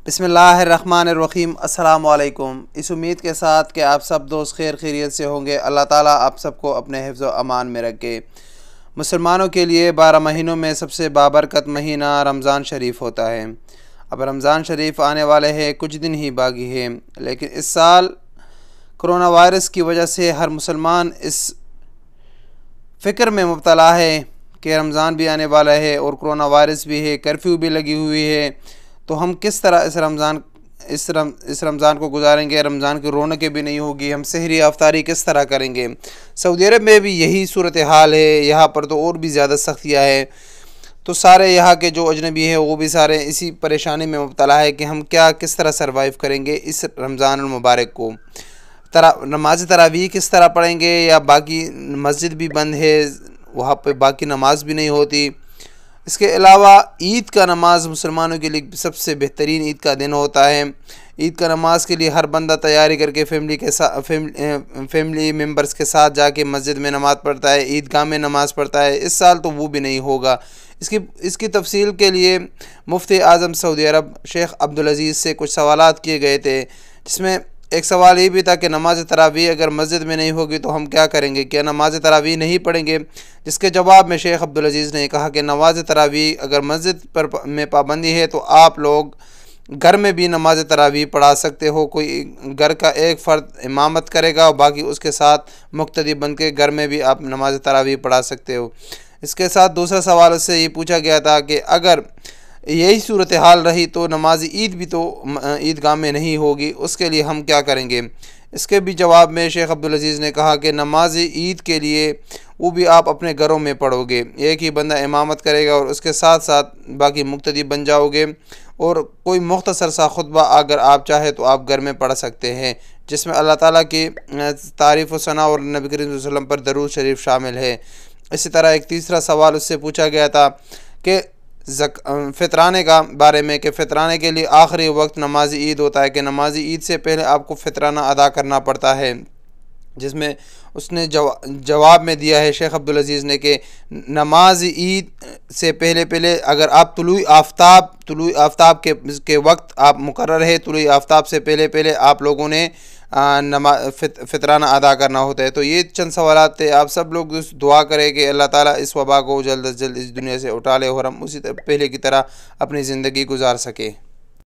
बिस्मिल्लाहिर्रहमानिर्रहीम। अस्सलामु अलैकुम। इस उम्मीद के साथ कि आप सब दोस्त खैर खैरियत से होंगे, अल्लाह ताला आप सबको अपने हिफ्ज़ व अमान में रखे। मुसलमानों के लिए 12 महीनों में सबसे बाबरकत महीना रमज़ान शरीफ होता है। अब रमज़ान शरीफ आने वाले हैं, कुछ दिन ही बाकी है, लेकिन इस साल कोरोना वायरस की वजह से हर मुसलमान इस फ़िक्र में मुब्तला है कि रमज़ान भी आने वाला है और कोरोना वायरस भी है, कर्फ्यू भी लगी हुई है। तो हम किस तरह इस रमज़ान को गुजारेंगे। रमज़ान की रौनकें भी नहीं होगी, हम सहरी अफ्तारी किस तरह करेंगे। सऊदी अरब में भी यही सूरत हाल है, यहाँ पर तो और भी ज़्यादा सख्तियाँ है। तो सारे यहाँ के जो अजनबी हैं वो भी सारे इसी परेशानी में मुब्तला है कि हम किस तरह सर्वाइव करेंगे इस रमज़ान मुबारक को। नमाज तरावी किस तरह पढ़ेंगे, या बाकी मस्जिद भी बंद है, वहाँ पे बाकी नमाज भी नहीं होती। इसके अलावा ईद का नमाज मुसलमानों के लिए सबसे बेहतरीन ईद का दिन होता है। ईद का नमाज के लिए हर बंदा तैयारी करके फैमिली मेम्बर्स के साथ जाके मस्जिद में नमाज़ पढ़ता है, ईदगाह में नमाज़ पढ़ता है। इस साल तो वो भी नहीं होगा। इसकी तफसील के लिए मुफ्ती आज़म सऊदी अरब शेख अब्दुल अज़ीज़ से कुछ सवालात किए गए थे, जिसमें एक सवाल ये भी था कि नमाज तरावी अगर मस्जिद में नहीं होगी तो हम क्या करेंगे, क्या नमाज तरावी नहीं पढ़ेंगे। जिसके जवाब में शेख अब्दुल अज़ीज़ ने कहा कि नमाज तरावी अगर मस्जिद में पाबंदी है तो आप लोग घर में भी नमाज तरावी पढ़ा सकते हो। कोई घर का एक फ़र्द इमामत करेगा और बाकी उसके साथ मुक्तदी बन के घर में भी आप नमाज तरावी पढ़ा सकते हो। इसके साथ दूसरा सवाल उससे ये पूछा गया था कि अगर यही सूरत हाल रही तो नमाज ईद भी तो ईदगाह में नहीं होगी, उसके लिए हम क्या करेंगे। इसके भी जवाब में शेख अब्दुल अज़ीज़ ने कहा कि नमाज ईद के लिए वो भी आप अपने घरों में पढ़ोगे, एक ही बंदा इमामत करेगा और उसके साथ साथ बाकी मुक्तदी बन जाओगे। और कोई मुख्तसर सा खुतबा अगर आप चाहे तो आप घर में पढ़ सकते हैं, जिसमें अल्लाह ताला की तारीफ़ व सना और नबी करीम सल्लल्लाहु अलैहि वसल्लम पर दरूद शरीफ शामिल है। इसी तरह एक तीसरा सवाल उससे पूछा गया था कि फ़ितराने का बारे में, कि फ़ितराने के लिए आखिरी वक्त नमाज ईद होता है कि नमाज ईद से पहले आपको फ़ितराना अदा करना पड़ता है। जिसमें उसने जवाब में दिया है शेख अब्दुल अज़ीज़ ने कि नमाज ईद से पहले अगर आप तुलुई आफ्ताब के वक्त आप मुकर्रर है, तुलुई आफ्ताब से पहले आप लोगों ने फ़ितराना अदा करना होता है। तो ये चंद सवालात थे। आप सब लोग दुआ करें कि अल्लाह ताला इस वबा को जल्द अज जल्द इस दुनिया से उठा ले और हम उसी पहले की तरह अपनी ज़िंदगी गुजार सकें।